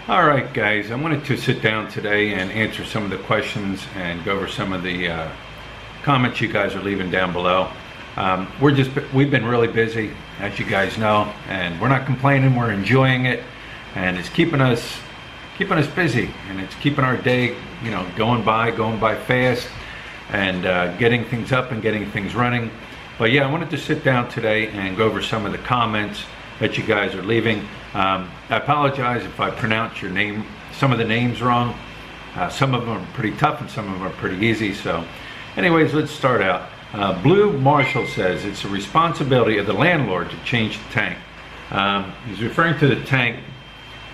Alright guys, I wanted to sit down today and answer some of the questions and go over some of the comments you guys are leaving down below. We've been really busy, as you guys know, and we're not complaining, we're enjoying it, and it's keeping us busy, and it's keeping our day, you know, going by fast, and getting things up and getting things running. But yeah, I wanted to sit down today and go over some of the comments that you guys are leaving. I apologize if I pronounce some of the names wrong. Some of them are pretty tough and some of them are pretty easy. So anyways, let's start out. Blue Marshall says it's the responsibility of the landlord to change the tank. He's referring to the tank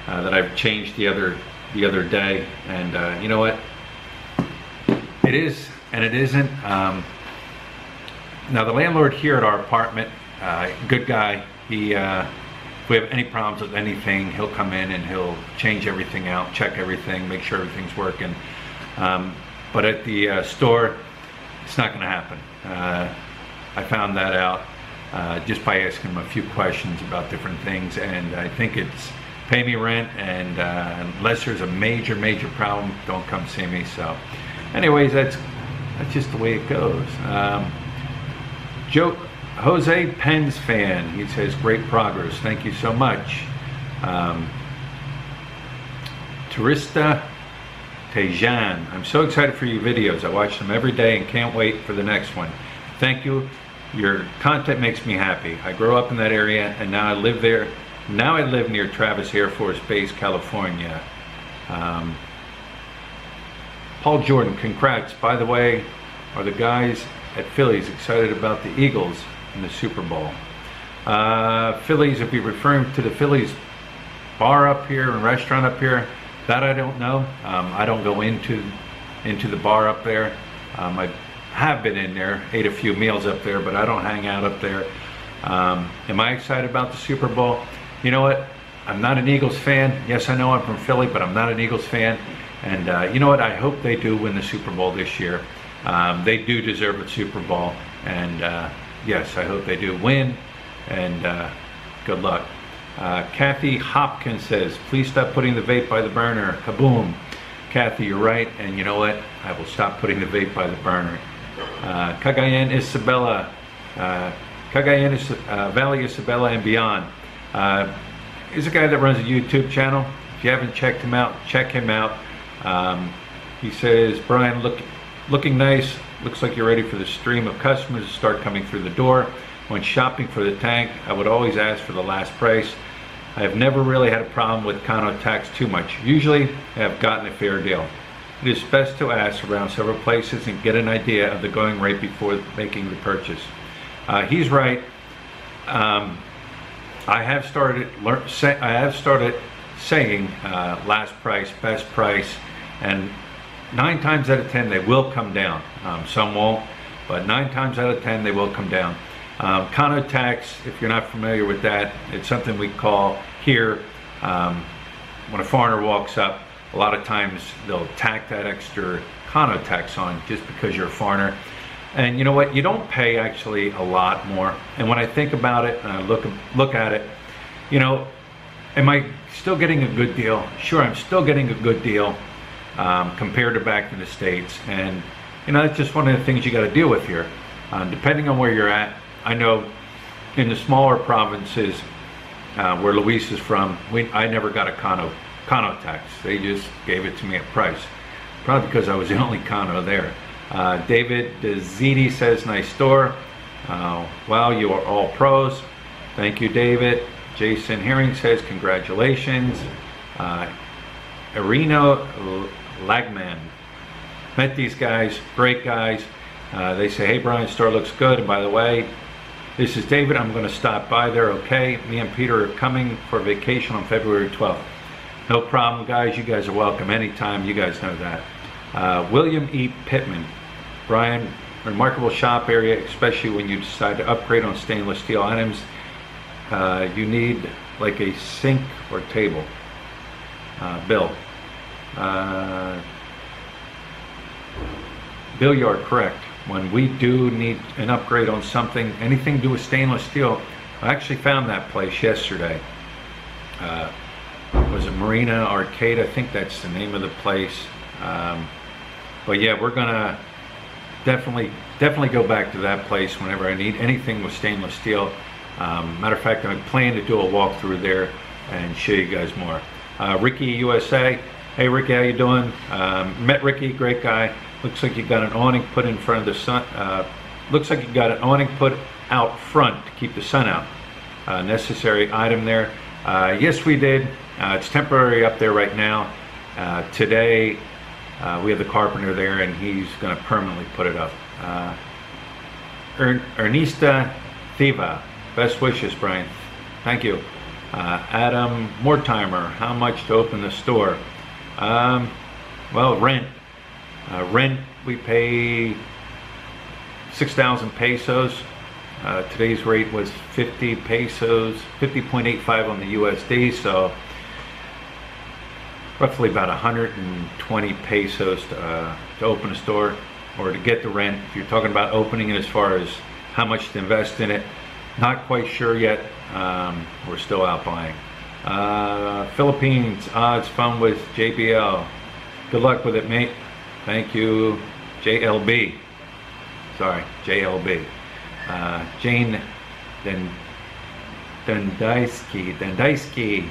that I've changed the other day, and you know what, it is and it isn't. Now the landlord here at our apartment, good guy. He if we have any problems with anything, he'll come in and he'll change everything out, check everything, make sure everything's working. But at the store, it's not going to happen. I found that out just by asking him a few questions about different things, and I think it's pay me rent, and unless there's a major problem, don't come see me. So anyways, that's just the way it goes. Jose Penn's fan, he says great progress, thank you so much. Turista Tejan, I'm so excited for your videos. I watch them every day and can't wait for the next one. Thank you, your content makes me happy. I grew up in that area and now I live there. Now I live near Travis Air Force Base, California. Paul Jordan, congrats. By the way, are the guys at Phillies excited about the Eagles in the Super Bowl? Phillies, if you're referring to the Phillies bar up here and restaurant up here, that I don't know. I don't go into the bar up there. I have been in there, ate a few meals up there, but I don't hang out up there. Am I excited about the Super Bowl? You know what? I'm not an Eagles fan. Yes, I know I'm from Philly, but I'm not an Eagles fan. And you know what? I hope they do win the Super Bowl this year. They do deserve a Super Bowl, and yes, I hope they do win, and good luck. Kathy Hopkins says, please stop putting the vape by the burner. Kaboom. Kathy, you're right, and you know what? I will stop putting the vape by the burner. Cagayan Isabella, Valley Isabella and beyond. He's a guy that runs a YouTube channel. If you haven't checked him out, check him out. He says, Brian, looking nice. Looks like you're ready for the stream of customers to start coming through the door. When shopping for the tank, I would always ask for the last price. I have never really had a problem with Cano Tax too much. Usually, I have gotten a fair deal. It is best to ask around several places and get an idea of the going rate before making the purchase. He's right. I have started saying last price, best price, and 9 times out of 10 they will come down. Some won't, but 9 times out of 10 they will come down. Cano Tax, if you're not familiar with that, it's something we call here, when a foreigner walks up, a lot of times they'll tack that extra Cano Tax on just because you're a foreigner. And you know what, you don't pay actually a lot more. And when I think about it and I look at it, you know, am I still getting a good deal? Sure, I'm still getting a good deal compared to back in the States. And you know, that's just one of the things you got to deal with here. Depending on where you're at, I know in the smaller provinces where Luisa is from, I never got a Cano Tax. They just gave it to me at price. Probably because I was the only Cano there. David Ziti says, nice store. Wow, you are all pros. Thank you, David. Jason Herring says, congratulations. Irino Lagman. Met these guys, great guys. They say, hey Brian, store looks good. And by the way, this is David. I'm going to stop by there, okay? Me and Peter are coming for vacation on February 12th. No problem, guys. You guys are welcome anytime. You guys know that. William E. Pittman. Brian, remarkable shop area, especially when you decide to upgrade on stainless steel items. You need like a sink or table. Bill. Bill, you are correct. When we do need an upgrade on something, anything to do with stainless steel, I actually found that place yesterday. was it Marina Arcade? I think that's the name of the place. But yeah, we're gonna definitely go back to that place whenever I need anything with stainless steel. Matter of fact, I'm planning to do a walkthrough there and show you guys more. Riki USA. Hey Ricky, how you doing? Met Ricky, great guy. Looks like you got an awning put in front of the sun. Looks like you got an awning put out front to keep the sun out. Necessary item there. Yes, we did. It's temporary up there right now. Today, we have the carpenter there, and he's going to permanently put it up. Ernesta Thiva, best wishes, Brian. Thank you. Adam Mortimer, how much to open the store? Well, rent. Rent, we pay 6,000 pesos. Today's rate was 50 pesos, 50.85 on the USD, so roughly about 120 pesos to open a store or to get the rent. If you're talking about opening it as far as how much to invest in it, not quite sure yet. We're still out buying. Philippines, it's fun with JBL. Good luck with it, mate. Thank you. JLB. Sorry, JLB. Jane Dendaisky.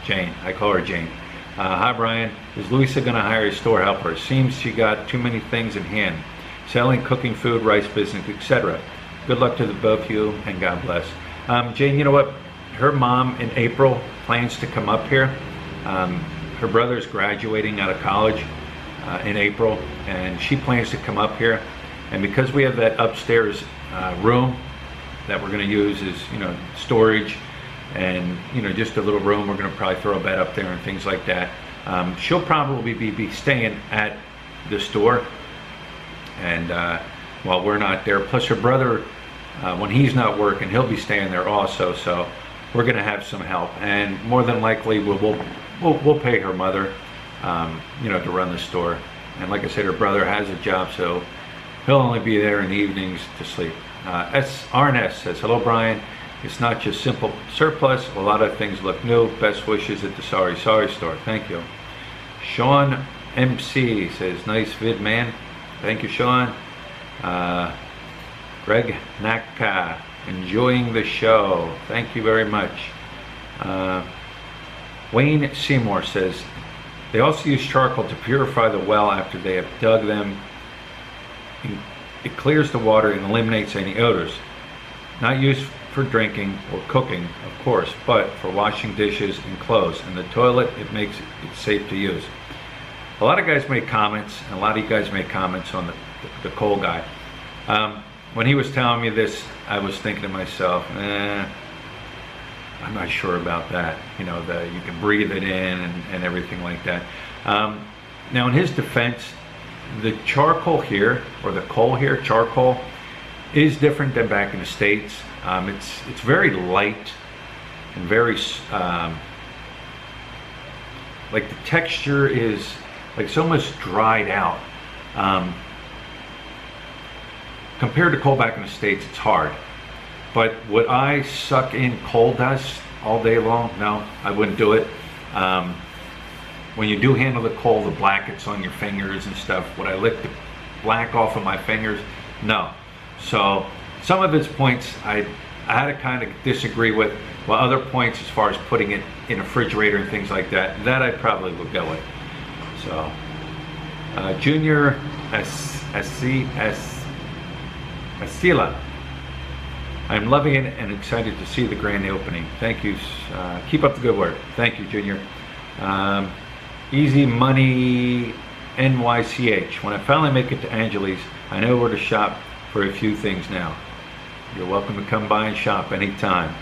Jane, I call her Jane. Hi Brian, is Luisa gonna hire a store helper? Seems she got too many things in hand. Selling, cooking food, rice business, etc. Good luck to the both of you and God bless. Jane, you know what? Her mom in April plans to come up here. Her brother's graduating out of college in April, and she plans to come up here. And because we have that upstairs room that we're going to use as, you know, storage, and, you know, just a little room, we're going to probably throw a bed up there and things like that. She'll probably be staying at the store, and while we're not there. Plus her brother, when he's not working, he'll be staying there also. So we're going to have some help, and more than likely we'll pay her mother, you know, to run the store. And like I said, her brother has a job, so he'll only be there in the evenings to sleep. RNS says, hello Brian. It's not just simple surplus. A lot of things look new. Best wishes at the Sorry store. Thank you. Sean MC says, nice vid, man. Thank you, Sean. Greg Naka, enjoying the show. Thank you very much. Wayne Seymour says, they also use charcoal to purify the well after they have dug them. It clears the water and eliminates any odors. Not used for drinking or cooking, of course, but for washing dishes and clothes. And the toilet, it makes it safe to use. A lot of guys make comments, and a lot of you guys make comments on the coal guy. When he was telling me this, I was thinking to myself, I'm not sure about that. You know, you can breathe it in and everything like that. Now, in his defense, the charcoal here, or the coal here, charcoal, is different than back in the States. It's very light and very, like the texture is, like it's almost dried out. Compared to coal back in the States, it's hard. But would I suck in coal dust all day long? No, I wouldn't do it. When you do handle the coal, the black it's on your fingers and stuff, would I lick the black off of my fingers? No. So some of his points I had to kind of disagree with, while other points as far as putting it in a refrigerator and things like that, that I probably would go with. So Junior Asila, I'm loving it and excited to see the grand opening. Thank you. Keep up the good work. Thank you, Junior. Easy Money NYCH. When I finally make it to Angeles, I know where to shop for a few things now. You're welcome to come by and shop anytime.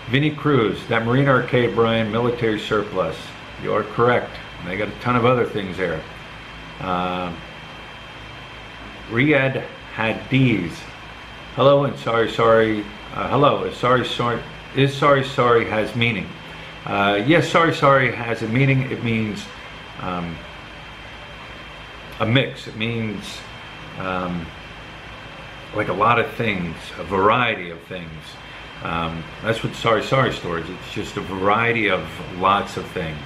Vinny Cruz, that Marine Arcade, Brian, military surplus. You are correct. They got a ton of other things there. Riyadh Hadiz. Hello and sorry. Hello, is sorry has meaning. Yes, sorry has a meaning. It means a mix. It means like a lot of things, a variety of things. That's what Sorry Sorry Store is. It's just a variety of lots of things.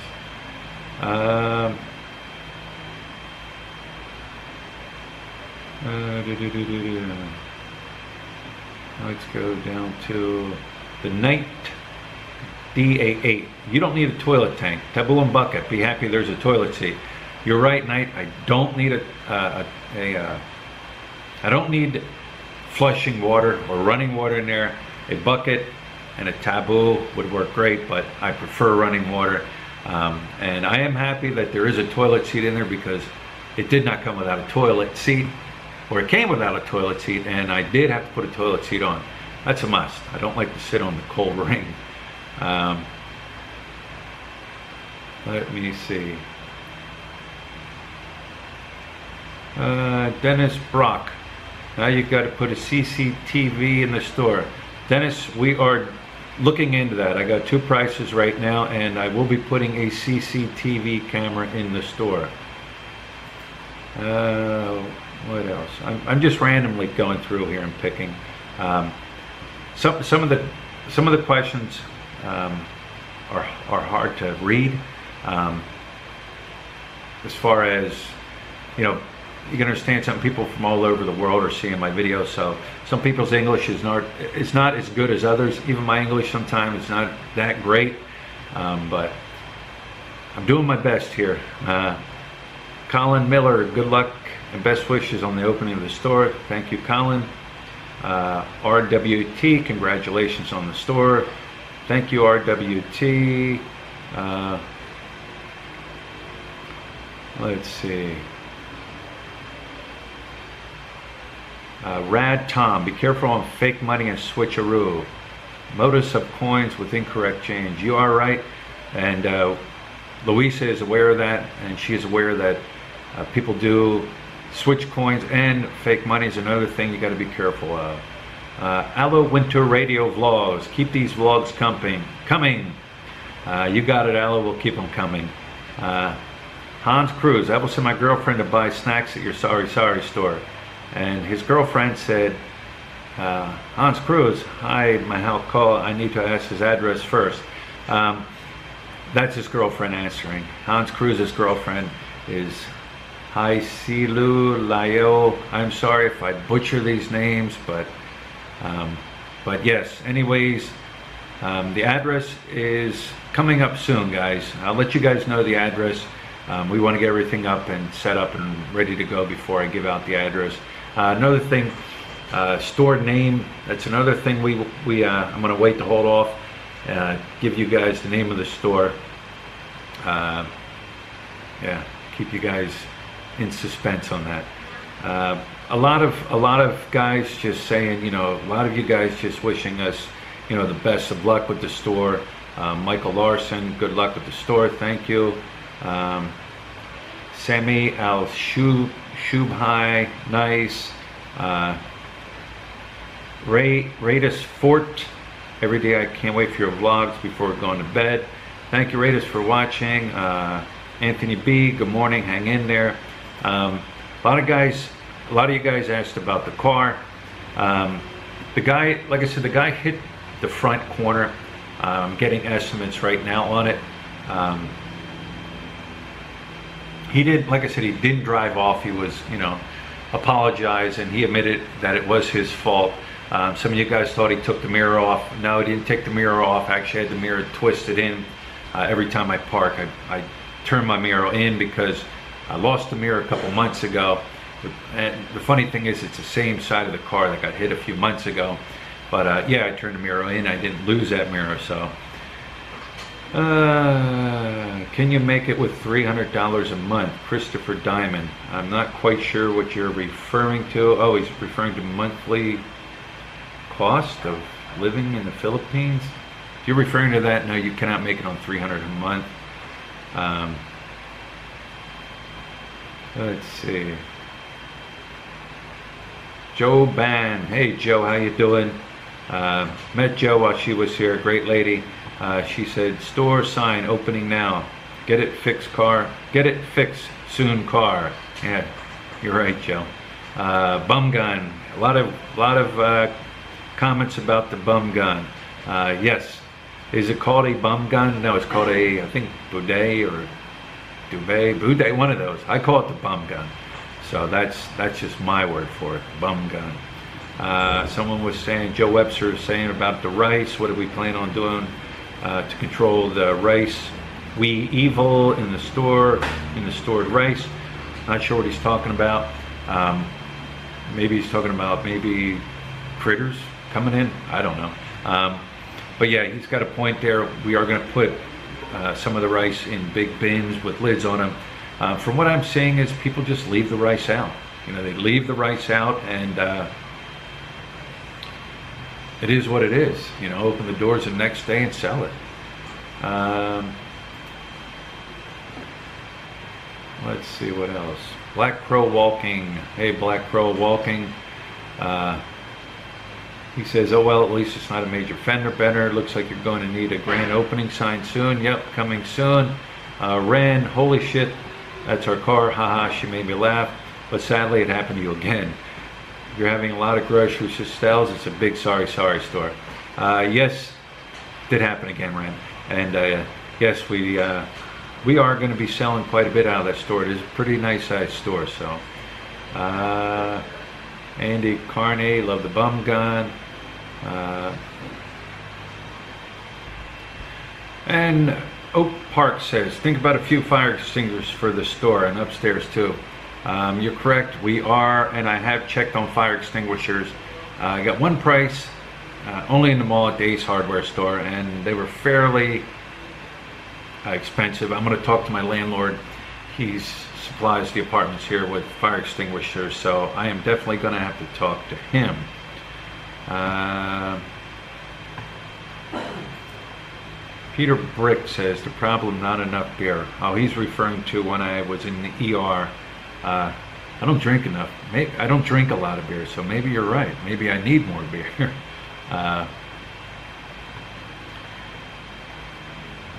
Let's go down to the Night DA8. You don't need a toilet tank. Table and bucket. Be happy there's a toilet seat. You're right, Knight. I don't need I don't need flushing water or running water in there. A bucket and a taboo would work great, but I prefer running water. And I am happy that there is a toilet seat in there, because it did not come without a toilet seat, or it came without a toilet seat, and I did have to put a toilet seat on. That's a must. I don't like to sit on the cold ring. Let me see. Dennis Brock. Now you've got to put a CCTV in the store. Dennis, we are looking into that. I got 2 prices right now, and I will be putting a CCTV camera in the store. What else? I'm just randomly going through here and picking. Some of the questions are hard to read. As far as, you know, you can understand some people from all over the world are seeing my videos, so some people's English is not as good as others. Even my English sometimes is not that great, but I'm doing my best here. Colin Miller, good luck and best wishes on the opening of the store. Thank you, Colin. RWT, congratulations on the store. Thank you, RWT. Let's see. Rad Tom, be careful on fake money and switcheroo. Modus of coins with incorrect change. You are right, and Luisa is aware of that, and she is aware that people do switch coins, and fake money is another thing you got to be careful of. Aloe Winter Radio Vlogs, keep these vlogs coming. You got it, Aloe, we'll keep them coming. Hans Cruz, I will send my girlfriend to buy snacks at your Sorry Sorry store. And his girlfriend said, Hans Cruz, hi, my call. I need to ask his address first. That's his girlfriend answering. Hans Cruz's girlfriend is Haisilu Layo. I'm sorry if I butcher these names, but yes. Anyways, the address is coming up soon, guys. I'll let you guys know the address. We want to get everything up and set up and ready to go before I give out the address. Another thing, store name. That's another thing I'm going to wait to hold off. Give you guys the name of the store. Yeah, keep you guys in suspense on that. A lot of guys just saying, you know, a lot of you guys just wishing us, you know, the best of luck with the store. Michael Larsson, good luck with the store. Thank you. Semi Al Shubhai, nice. Raidus Fort, every day I can't wait for your vlogs before going to bed. Thank you, Raidus, for watching. Anthony B, good morning, hang in there. A lot of you guys asked about the car. The guy, like I said, the guy hit the front corner. I'm getting estimates right now on it. He did, like I said, he didn't drive off. He was, you know, apologized, and he admitted that it was his fault. Some of you guys thought he took the mirror off. No, he didn't take the mirror off. I actually had the mirror twisted in. Every time I park, I turn my mirror in because I lost the mirror a couple months ago. And the funny thing is, it's the same side of the car that got hit a few months ago. But yeah, I turned the mirror in. I didn't lose that mirror, so. Can you make it with $300 a month? Christopher Diamond. I'm not quite sure what you're referring to. Oh, he's referring to monthly cost of living in the Philippines. If you're referring to that, no, you cannot make it on $300 a month. Let's see. Joe Ban. Hey Joe, how you doing? Met Joe while she was here. Great lady. She said, store sign opening now. Get it fixed car. Get it fixed soon car. Yeah, you're right, Joe. Bum gun. A lot of comments about the bum gun. Yes. Is it called a bum gun? No, it's called a, I think, boudet or boudet, one of those. I call it the bum gun. So that's just my word for it, bum gun. Someone was saying, Joe Webster was saying about the rice. What do we plan on doing to control the rice? We evil in the stored rice. Not sure what he's talking about. Maybe he's talking about maybe critters coming in. I don't know. But yeah, he's got a point there. We are going to put some of the rice in big bins with lids on them. From what I'm seeing is people just leave the rice out. You know, they leave the rice out, and it is what it is. You know, open the doors the next day and sell it. Let's see what else. Black Crow Walking. Hey, Black Crow Walking. He says, oh well, at least it's not a major fender bender. Looks like you're going to need a grand opening sign soon. Yep, coming soon. Ren, holy shit, that's our car. Haha, she made me laugh. But sadly, it happened to you again. You're having a lot of grocery sales. It's a big sorry store. Yes, did happen again, Ren. And yes, we are going to be selling quite a bit out of that store. It is a pretty nice sized store. So, Andy Carney, love the bum gun. And Oak Park says, think about a few fire extinguishers for the store and upstairs too. You're correct, we are, and I have checked on fire extinguishers. I got one price, only in the mall at the Ace Hardware store, and they were fairly expensive. I'm going to talk to my landlord. He supplies the apartments here with fire extinguishers, so I am definitely going to have to talk to him. Peter Brick says, the problem, not enough beer. Oh, he's referring to when I was in the ER. I don't drink enough. I don't drink a lot of beer, so maybe you're right. Maybe I need more beer.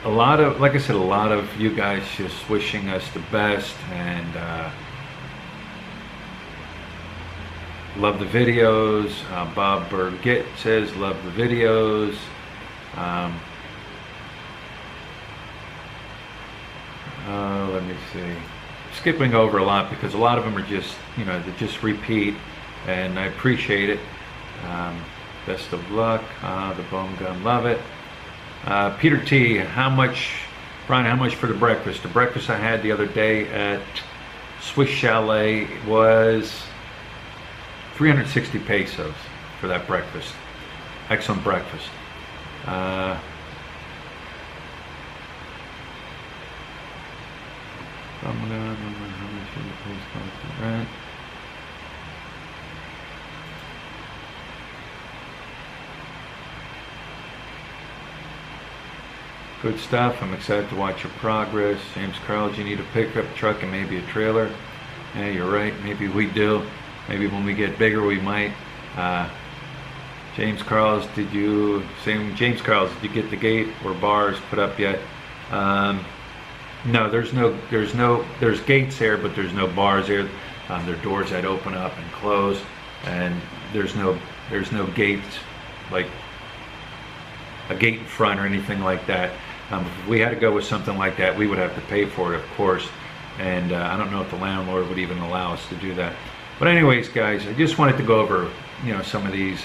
A lot of, like I said, a lot of you guys just wishing us the best, and love the videos. Bob Burgett says, love the videos. Let me see. Skipping over a lot because a lot of them are just, you know, they just repeat, and I appreciate it. Best of luck. The bone gun, love it. Peter T, how much, Brian, how much for the breakfast? The breakfast I had the other day at Swiss Chalet was 360 pesos for that breakfast. Excellent breakfast. Rent. Good stuff. I'm excited to watch your progress. James Carl, you need a pickup truck and maybe a trailer. Yeah, you're right. Maybe we do. Maybe when we get bigger, we might. James Carls, did you get the gate or bars put up yet? No, there's gates there, but there's no bars there. There are doors that open up and close, and there's no gates, like a gate in front or anything like that. If we had to go with something like that, we would have to pay for it, of course, and I don't know if the landlord would even allow us to do that. But anyways, guys, I just wanted to go over, you know, some of these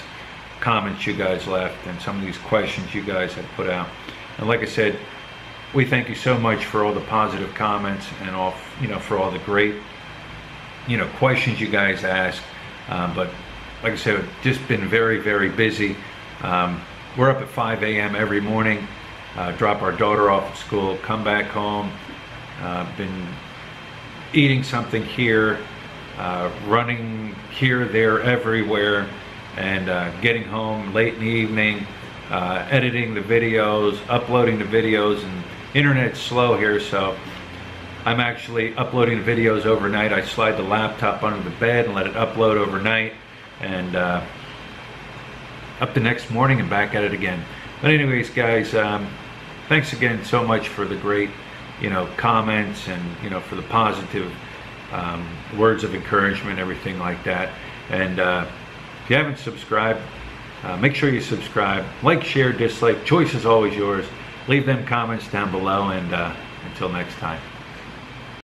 comments you guys left and some of these questions you guys had put out. And like I said, we thank you so much for all the positive comments and all, you know, for all the great, you know, questions you guys ask. But like I said, I've just been very, very busy. We're up at 5 a.m. every morning, drop our daughter off at school, come back home, been eating something here, running here, there, everywhere, and getting home late in the evening, editing the videos, uploading the videos, and internet's slow here, so I'm actually uploading the videos overnight. I slide the laptop under the bed and let it upload overnight, and up the next morning and back at it again. But anyways, guys, thanks again so much for the great, you know, comments, and, you know, for the positive words of encouragement, everything like that. And if you haven't subscribed, Make sure you subscribe, like, share, dislike. Choice is always yours. Leave them comments down below, and until next time.